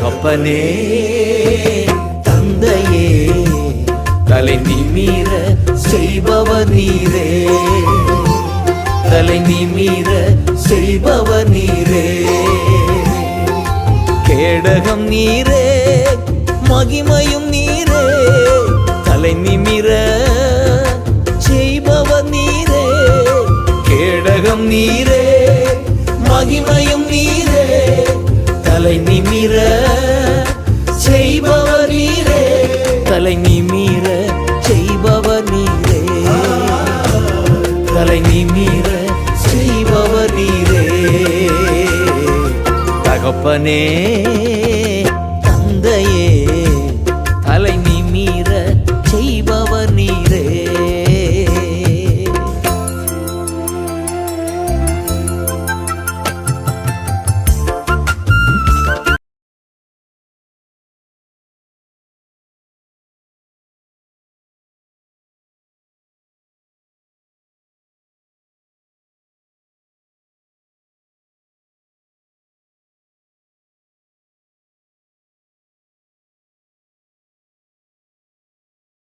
தகப்பனே தந்தையே தலை நிமிர செய்பவர் நீரே, தலை நிமிர செய்பவர் நீரே. கேடகம் நீரே மகிமையும் நீரே, தலை நிமிர செய்பவர் நீரே. கேடகம் நீரே மகிமையும் நீரே, தலை நிமிர செய்பவர் நீரே, தலை நிமிர செய்பவர் நீரே, தலை நிமிர செய்பவர் நீரே. தகப்பனே